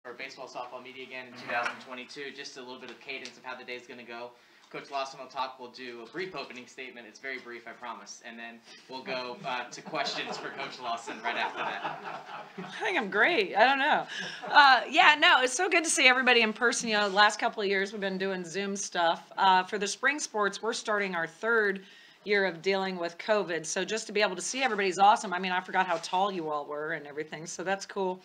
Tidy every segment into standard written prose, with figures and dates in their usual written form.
for baseball, softball media again in 2022. Just a little bit of cadence of how the day's going to go. Coach Lawson will talk. We'll do a brief opening statement. It's very brief, I promise. And then we'll go to questions for Coach Lawson right after that. I think I'm great. I don't know. Yeah, no, it's so good to see everybody in person. You know, the last couple of years we've been doing Zoom stuff. For the spring sports, we're starting our third year of dealing with COVID. So just to be able to see everybody's awesome. I mean, I forgot how tall you all were and everything. So that's cool.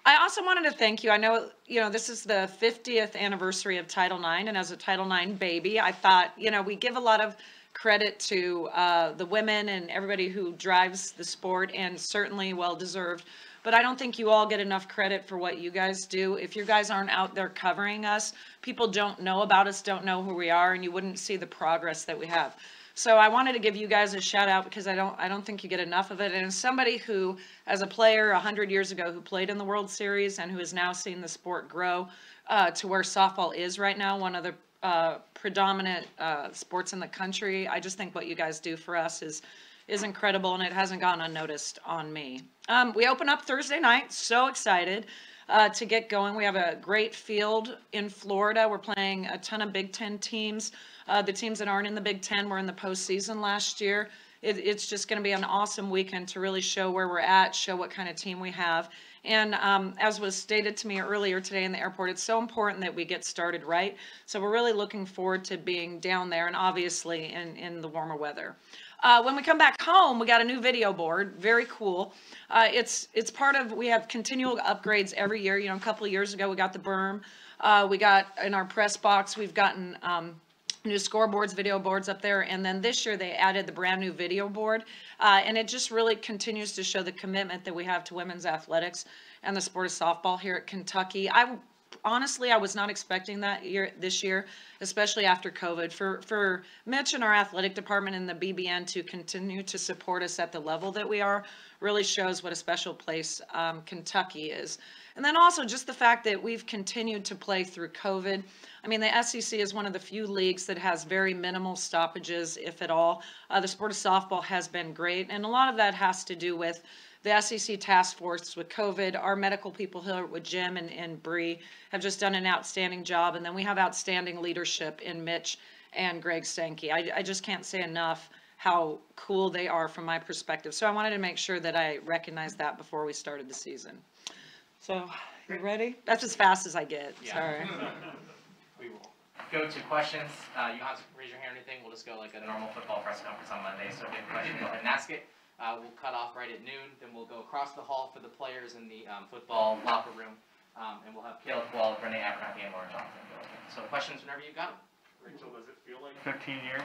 I also wanted to thank you. I know, you know, this is the 50th anniversary of Title IX, and as a Title IX baby, I thought, you know, we give a lot of credit to the women and everybody who drives the sport, and certainly well-deserved. But I don't think you all get enough credit for what you guys do. If you guys aren't out there covering us, people don't know about us, don't know who we are, and you wouldn't see the progress that we have. So I wanted to give you guys a shout out because I don't think you get enough of it. And as somebody who, as a player 100 years ago, who played in the World Series and who has now seen the sport grow to where softball is right now, one of the predominant sports in the country, I just think what you guys do for us is incredible, and it hasn't gone unnoticed on me. We open up Thursday night. So excited to get going. We have a great field in Florida. We're playing a ton of Big Ten teams. The teams that aren't in the Big Ten were in the postseason last year. It's just going to be an awesome weekend to really show where we're at, show what kind of team we have. And as was stated to me earlier today in the airport, it's so important that we get started right. So we're really looking forward to being down there and obviously in the warmer weather. When we come back home, we got a new video board. Very cool. It's part of, we have continual upgrades every year. You know, a couple of years ago, we got the berm. We got in our press box, we've gotten new scoreboards, video boards up there. And then this year they added the brand new video board. And it just really continues to show the commitment that we have to women's athletics and the sport of softball here at Kentucky. Honestly, I was not expecting that this year, especially after COVID. For Mitch and our athletic department and the BBN to continue to support us at the level that we are really shows what a special place Kentucky is. And then also just the fact that we've continued to play through COVID. I mean, the SEC is one of the few leagues that has very minimal stoppages, if at all. The sport of softball has been great, and a lot of that has to do with the SEC task force with COVID. Our medical people here with Jim and Bree have just done an outstanding job. And then we have outstanding leadership in Mitch and Greg Sankey. I just can't say enough how cool they are from my perspective. So I wanted to make sure that I recognized that before we started the season. So, you ready? That's as fast as I get. Yeah. Sorry. We will go to questions. You don't have to raise your hand or anything. We'll just go like a normal football press conference on Monday. So if you have a question, go ahead and ask it. We'll cut off right at noon. Then we'll go across the hall for the players in the football locker room. And we'll have Caleb Wall, Renee Abernathy, and Lauren Johnson go again. So questions whenever you got them. Rachel, does it feel like 15 years?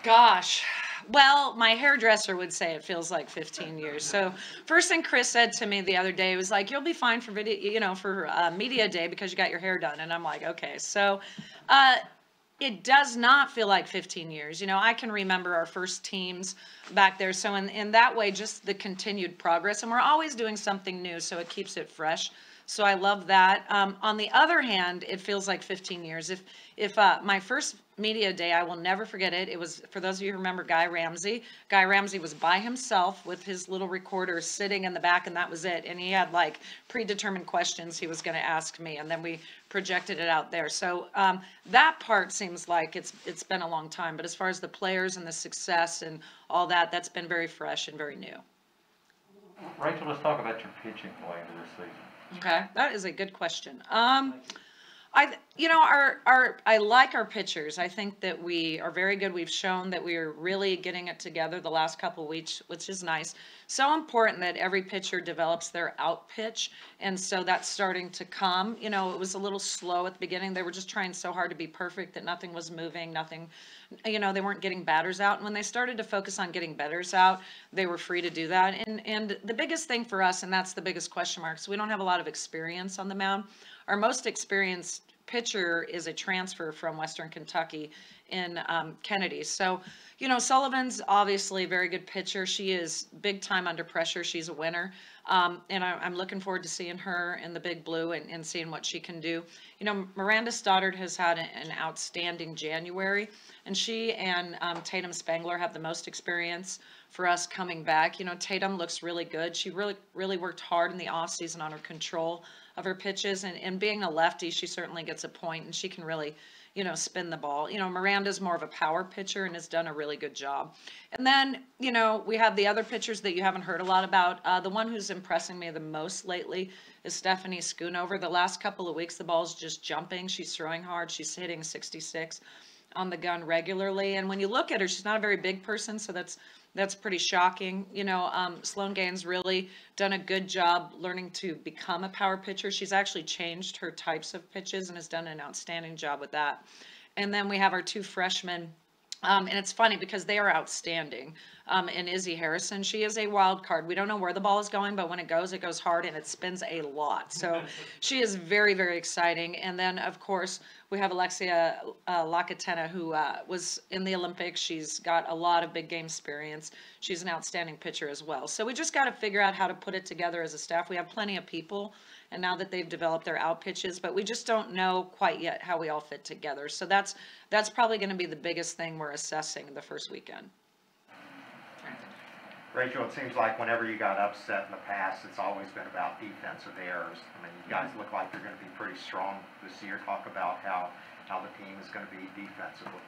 Gosh. Well, my hairdresser would say it feels like 15 years. So first thing Chris said to me the other day was like, you'll be fine for video, you know, for media day because you got your hair done. And I'm like, okay. So it does not feel like 15 years. You know, I can remember our first teams back there. So in that way, just the continued progress. And we're always doing something new, so it keeps it fresh. So I love that. On the other hand, it feels like 15 years. If my first media day, I will never forget it. It was, for those of you who remember Guy Ramsey. Guy Ramsey was by himself with his little recorder sitting in the back, and that was it. And he had like predetermined questions he was going to ask me, and then we projected it out there. So that part seems like it's been a long time. But as far as the players and the success and all that, that's been very fresh and very new. Rachel, let's talk about your pitching going into this season. Okay, that is a good question. You know, I like our pitchers. I think that we are very good. We've shown that we are really getting it together the last couple of weeks, which is nice. So important that every pitcher develops their out pitch, and so that's starting to come. You know, it was a little slow at the beginning. They were just trying so hard to be perfect that nothing was moving, nothing, you know, they weren't getting batters out. And when they started to focus on getting batters out, they were free to do that. And the biggest thing for us, and that's the biggest question mark, so we don't have a lot of experience on the mound. Our most experienced pitcher is a transfer from Western Kentucky, in Kennedy. So, you know, Sullivan's obviously a very good pitcher. She is big time under pressure. She's a winner. And I'm looking forward to seeing her in the big blue and seeing what she can do. You know, Miranda Stoddard has had an outstanding January, and she and Tatum Spangler have the most experience for us coming back. You know, Tatum looks really good. She really worked hard in the offseason on her control of her pitches, and being a lefty, she certainly gets a point, and she can really, you know, spin the ball. You know, Miranda's more of a power pitcher and has done a really good job. And then, you know, we have the other pitchers that you haven't heard a lot about. The one who's impressing me the most lately is Stephanie Schoon. Over the last couple of weeks, the ball's just jumping. She's throwing hard. She's hitting 66 on the gun regularly. And when you look at her, she's not a very big person, so that's pretty shocking. You know, Sloan Gaines really done a good job learning to become a power pitcher. She's actually changed her types of pitches and has done an outstanding job with that. And then we have our two freshmen. And it's funny because they are outstanding. And Izzy Harrison, she is a wild card. We don't know where the ball is going, but when it goes hard and it spins a lot. So she is very, very exciting. And then, of course, we have Alexia Lockatenna, who was in the Olympics. She's got a lot of big game experience. She's an outstanding pitcher as well. So we just got to figure out how to put it together as a staff. We have plenty of people, and now that they've developed their out pitches, but we just don't know quite yet how we all fit together. So that's probably going to be the biggest thing we're assessing the first weekend. Rachel, it seems like whenever you got upset in the past, it's always been about defensive errors. I mean, you guys look like you're going to be pretty strong this year. Talk about how the team is going to be defensively.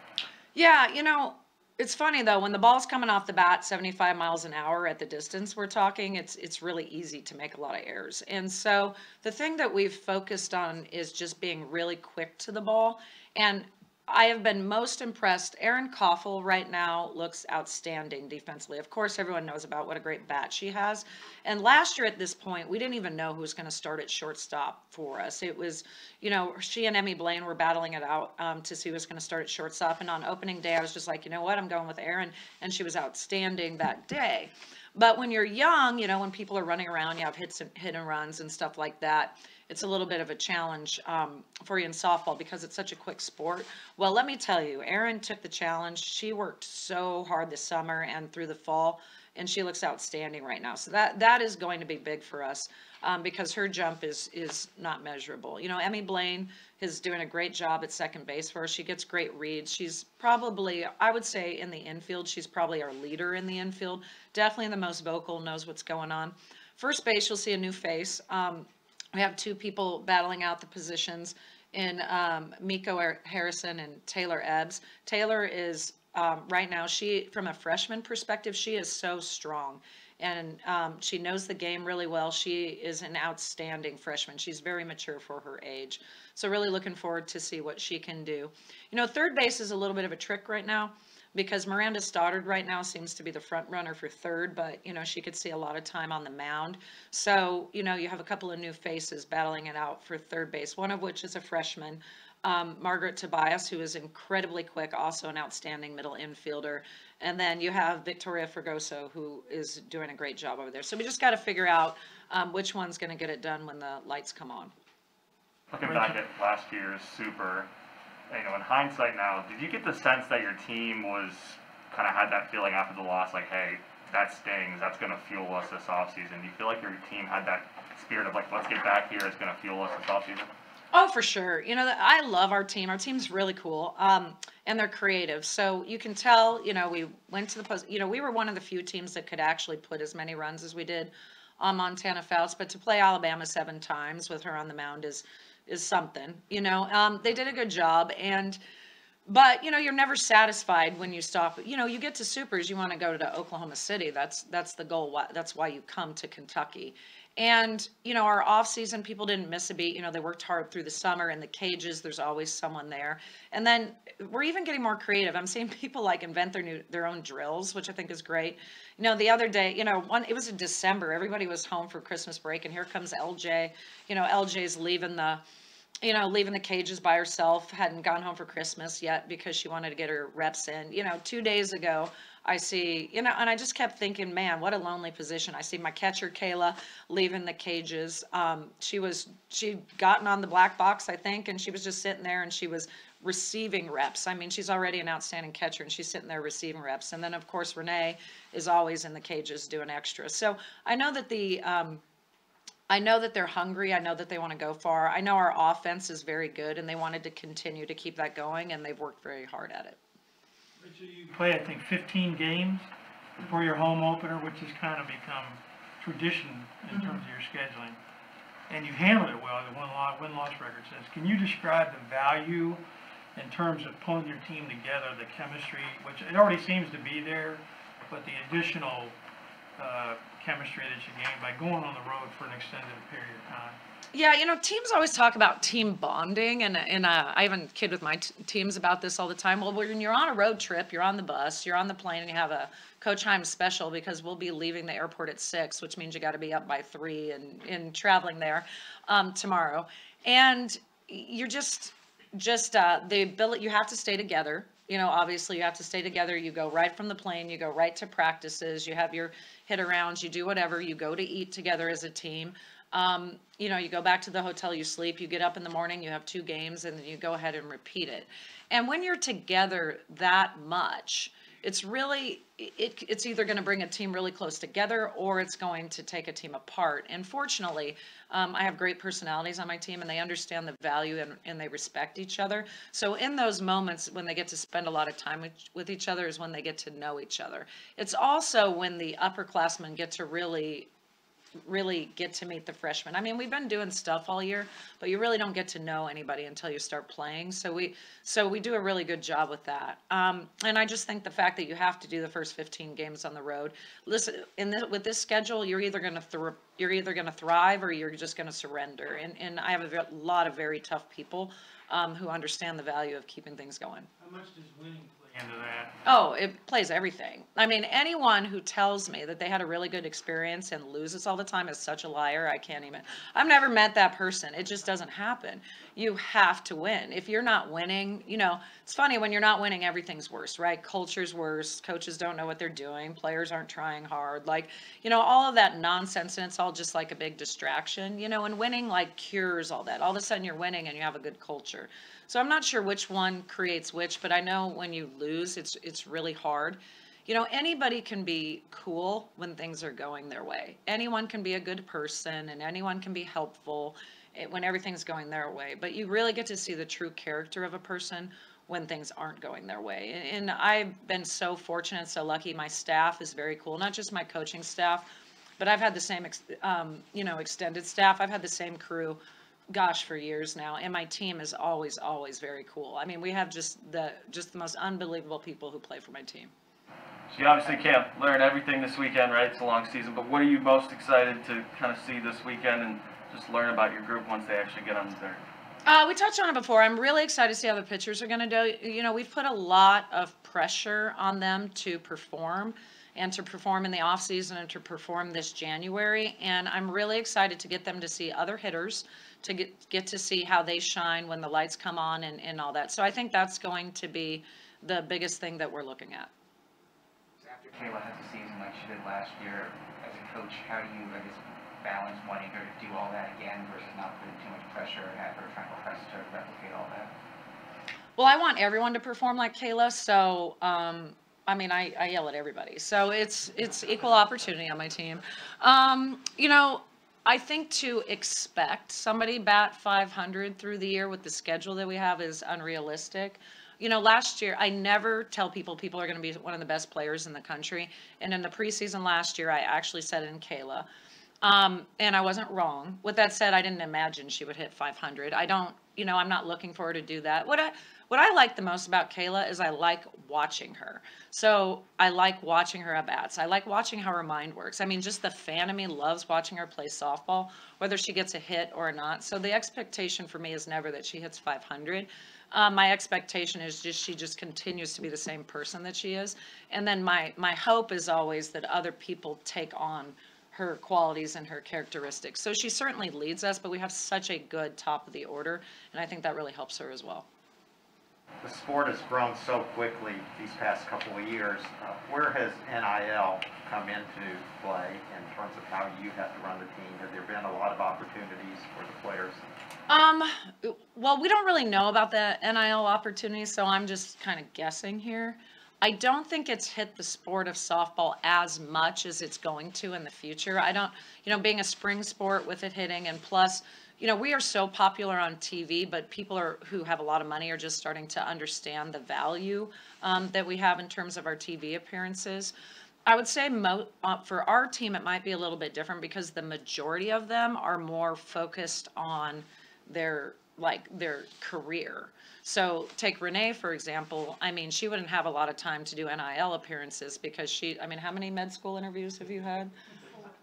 Yeah, you know, it's funny though, when the ball's coming off the bat 75 miles an hour at the distance we're talking, it's really easy to make a lot of errors. And so the thing that we've focused on is just being really quick to the ball. And I have been most impressed. Erin Coughl right now looks outstanding defensively. Of course, everyone knows about what a great bat she has. And last year at this point, we didn't even know who was going to start at shortstop for us. It was, you know, she and Emmy Blaine were battling it out to see who was going to start at shortstop. And on opening day, I was just like, you know what, I'm going with Erin. And she was outstanding that day. But when you're young, you know, when people are running around, you have hit and runs and stuff like that. It's a little bit of a challenge for you in softball because it's such a quick sport. Well, let me tell you, Erin took the challenge. She worked so hard this summer and through the fall, and she looks outstanding right now. So that is going to be big for us because her jump is not measurable. You know, Emmy Blaine is doing a great job at second base for her. She gets great reads. She's probably, I would say, in the infield, she's probably our leader in the infield. Definitely the most vocal, knows what's going on. First base, you'll see a new face. We have two people battling out the positions in Mikko Harrison and Taylor Ebbs. Taylor is, right now, from a freshman perspective, she is so strong. And she knows the game really well. She is an outstanding freshman. She's very mature for her age. So really looking forward to see what she can do. You know, third base is a little bit of a trick right now, because Miranda Stoddard right now seems to be the front runner for third, but, you know, she could see a lot of time on the mound. So, you know, you have a couple of new faces battling it out for third base, one of which is a freshman, Margaret Tobias, who is incredibly quick, also an outstanding middle infielder. And then you have Victoria Fregoso, who is doing a great job over there. So we just got to figure out which one's going to get it done when the lights come on. Looking back at last year's Super, you know, in hindsight now, did you get the sense that your team was kind of had that feeling after the loss, like, hey, that stings, that's going to fuel us this offseason? Do you feel like your team had that spirit of, like, let's get back here, it's going to fuel us this offseason? Oh, for sure. You know, I love our team. Our team's really cool, and they're creative. So you can tell, you know, we went to the post. You know, we were one of the few teams that could actually put as many runs as we did on Montana Fouts. But to play Alabama 7 times with her on the mound is something. You know, they did a good job, but you know, you're never satisfied when you stop. You know, you get to Supers, you want to go to Oklahoma City. That's the goal. That's why you come to Kentucky. And, you know, our off season, people didn't miss a beat. You know, they worked hard through the summer. In the cages, there's always someone there. And then we're even getting more creative. I'm seeing people like invent their own drills, which I think is great. You know, the other day, you know, it was in December. Everybody was home for Christmas break, and here comes LJ. You know, LJ's leaving the cages by herself, hadn't gone home for Christmas yet because she wanted to get her reps in. You know, 2 days ago, I see, and I just kept thinking, man, what a lonely position. I see my catcher, Kayla, leaving the cages. She'd gotten on the black box, I think, and she was just sitting there and she was receiving reps. I mean, she's already an outstanding catcher and she's sitting there receiving reps. And then, of course, Renee is always in the cages doing extra. So I know that I know that they're hungry. I know that they want to go far. I know our offense is very good, and they wanted to continue to keep that going, and they've worked very hard at it. Rachel, you play, I think, 15 games for your home opener, which has kind of become tradition in terms of your scheduling. And you've handled it well, the win-loss record says. Can you describe the value in terms of pulling your team together, the chemistry, which it already seems to be there, but the additional chemistry that you gain by going on the road for an extended period of time? Yeah, teams always talk about team bonding, and I even kid with my teams about this all the time. Well, when you're on a road trip, you're on the bus, you're on the plane, and you have a Coach Heim special because we'll be leaving the airport at 6, which means you got to be up by 3 and traveling there tomorrow. And you're just the ability, you have to stay together. Obviously you have to stay together. You go right from the plane, you go right to practices, you have your hit arounds, you do whatever, you go to eat together as a team. You go back to the hotel, you sleep, you get up in the morning, you have 2 games, and then you go ahead and repeat it. And when you're together that much, it's really, it's either going to bring a team really close together or it's going to take a team apart. And fortunately, I have great personalities on my team, and they understand the value and they respect each other. So in those moments when they get to spend a lot of time with each other is when they get to know each other. It's also when the upperclassmen get to really get to meet the freshmen. I mean, we've been doing stuff all year, but you really don't get to know anybody until you start playing. So we do a really good job with that. And I just think the fact that you have to do the first 15 games on the road. Listen, with this schedule, you're either going to thrive or you're just going to surrender. And I have a lot of very tough people who understand the value of keeping things going. How much does winning play into that? Oh, it plays everything. I mean, anyone who tells me that they had a really good experience and loses all the time is such a liar. I've never met that person. It just doesn't happen. You have to win. If you're not winning, it's funny, when you're not winning, everything's worse, right? Culture's worse. Coaches don't know what they're doing. Players aren't trying hard. All of that nonsense, and it's all just like a big distraction, and winning cures all that. All of a sudden you're winning and you have a good culture. So I'm not sure which one creates which, but I know when you lose, it's really hard. Anybody can be cool when things are going their way. Anyone can be a good person, and anyone can be helpful when everything's going their way. But you really get to see the true character of a person when things aren't going their way. And I've been so fortunate, so lucky. My staff is very cool, not just my coaching staff, but I've had the same, extended staff. I've had the same crew for years now, and my team is always very cool. I mean, we have just the most unbelievable people who play for my team. So you obviously can't learn everything this weekend, right? It's a long season, but what are you most excited to kind of see this weekend and just learn about your group once they actually get on the dirt? We touched on it before. I'm really excited to see how the pitchers are going to do. We've put a lot of pressure on them to perform, and to perform in the off season and to perform this January. And I'm really excited to get them to see other hitters, to get to see how they shine when the lights come on and all that. So I think that's going to be the biggest thing that we're looking at. So after Kayla has a season like she did last year, as a coach, how do you, balance wanting her to do all that again versus not putting too much pressure and have her trying to press her to replicate all that? Well, I want everyone to perform like Kayla, so I yell at everybody. So it's equal opportunity on my team. I think to expect somebody bat 500 through the year with the schedule that we have is unrealistic. Last year, I never tell people are going to be one of the best players in the country. And in the preseason last year, I actually said it in Kayla. And I wasn't wrong. With that said, I didn't imagine she would hit 500. I'm not looking for her to do that. What I like the most about Kayla is I like watching her. So I like watching her at bats. I like watching how her mind works. I mean, just the fan of me loves watching her play softball, whether she gets a hit or not. So the expectation for me is never that she hits 500. My expectation is she just continues to be the same person that she is. And then my hope is always that other people take on her qualities and her characteristics. So she certainly leads us, but we have such a good top of the order, and I think that really helps her as well. The sport has grown so quickly these past couple of years. Where has NIL come into play in terms of how you have to run the team? Have there been a lot of opportunities for the players? Well, we don't really know about the NIL opportunities, so I'm just kind of guessing here. I don't think it's hit the sport of softball as much as it's going to in the future. I don't, being a spring sport with it hitting, and plus, we are so popular on TV, but people who have a lot of money are just starting to understand the value that we have in terms of our TV appearances. I would say for our team, it might be a little bit different because the majority of them are more focused on their career. So take Renee, for example. I mean, she wouldn't have a lot of time to do NIL appearances because how many med school interviews have you had?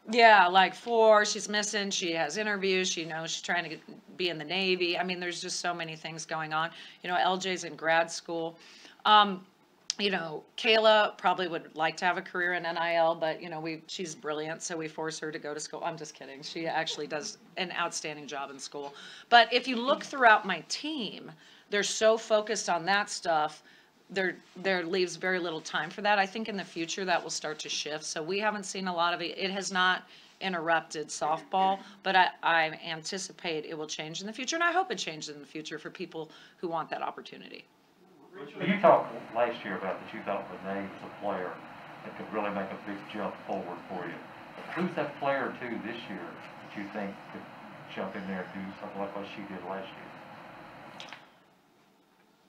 Yeah, like 4. She's missing. She has interviews. She's trying to be in the Navy. I mean, there's just so many things going on. LJ's in grad school. Kayla probably would like to have a career in NIL, but she's brilliant, so we force her to go to school. I'm just kidding. She actually does an outstanding job in school. But if you look throughout my team, they're so focused on that stuff, there leaves very little time for that. I think in the future that will start to shift. So we haven't seen a lot of it. It has not interrupted softball, but I anticipate it will change in the future, and I hope it changes in the future for people who want that opportunity. You talked last year about that you thought Renee was a player that could really make a big jump forward for you. Who's that player or two this year that you think could jump in there and do something like what she did last year?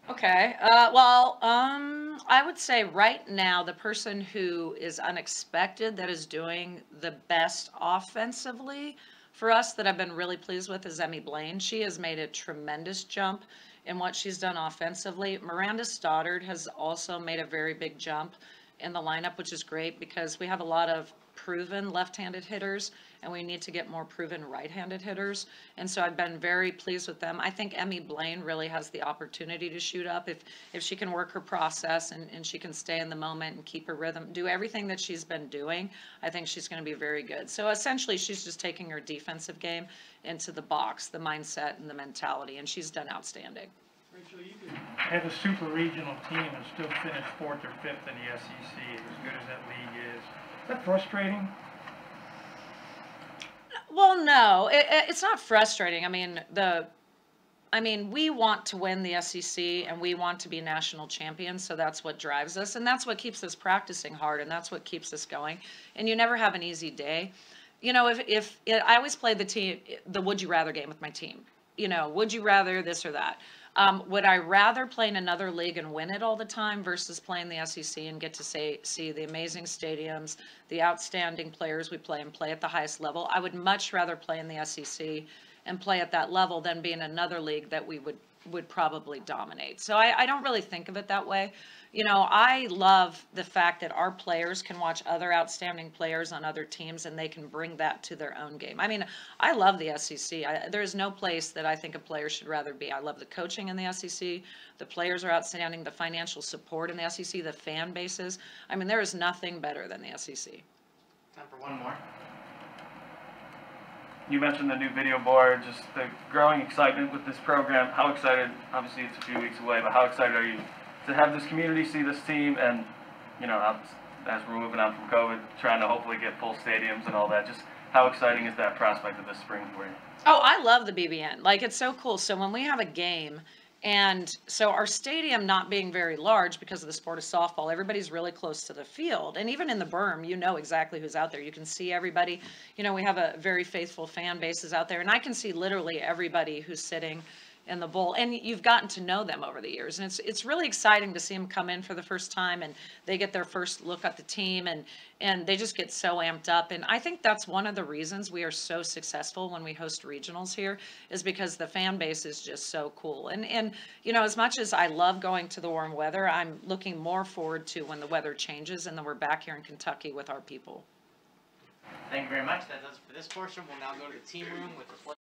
Okay. I would say right now the person who is unexpected that is doing the best offensively for us that I've been really pleased with is Emmy Blaine. She has made a tremendous jump in what she's done offensively. Miranda Stoddard has also made a very big jump in the lineup, which is great because we have a lot of proven left-handed hitters and we need to get more proven right-handed hitters. And so I've been very pleased with them. I think Emmy Blaine really has the opportunity to shoot up if she can work her process and she can stay in the moment and keep her rhythm, do everything that she's been doing. I think she's going to be very good. So essentially she's just taking her defensive game into the box, the mindset and the mentality, and she's done outstanding. Rachel, you could have a super regional team and still finish 4th or 5th in the SEC, as good as that league is. Is that frustrating? Well, no, it's not frustrating. I mean, we want to win the SEC and we want to be national champions, so that's what drives us, and that's what keeps us practicing hard, and that's what keeps us going. And you never have an easy day. I always play the would you rather game with my team. Would you rather this or that? Would I rather play in another league and win it all the time versus playing the SEC and get to see the amazing stadiums, the outstanding players we play and play at the highest level? I would much rather play in the SEC and play at that level than be in another league that we would probably dominate. So I don't really think of it that way. I love the fact that our players can watch other outstanding players on other teams and they can bring that to their own game. I love the SEC. There's no place that I think a player should rather be. I love the coaching in the SEC. The players are outstanding. The financial support in the SEC, the fan bases. There is nothing better than the SEC. Time for one more. You mentioned the new video board, just the growing excitement with this program. How excited, obviously it's a few weeks away, but how excited are you to have this community see this team and, as we're moving on from COVID, trying to hopefully get full stadiums and all that, just how exciting is that prospect of this spring for you? Oh, I love the BBN. It's so cool. So when we have a game, and so our stadium not being very large because of the sport of softball, everybody's really close to the field. And even in the berm, you know exactly who's out there. You can see everybody. We have a very faithful fan bases out there. And I can see literally everybody who's sitting in the bowl. And you've gotten to know them over the years. And it's really exciting to see them come in for the first time and they get their first look at the team and they just get so amped up. And I think that's one of the reasons we are so successful when we host regionals here is because the fan base is just so cool. And as much as I love going to the warm weather, I'm looking more forward to when the weather changes and then we're back here in Kentucky with our people. Thank you very much. That does it for this portion. We'll now go to the team room with the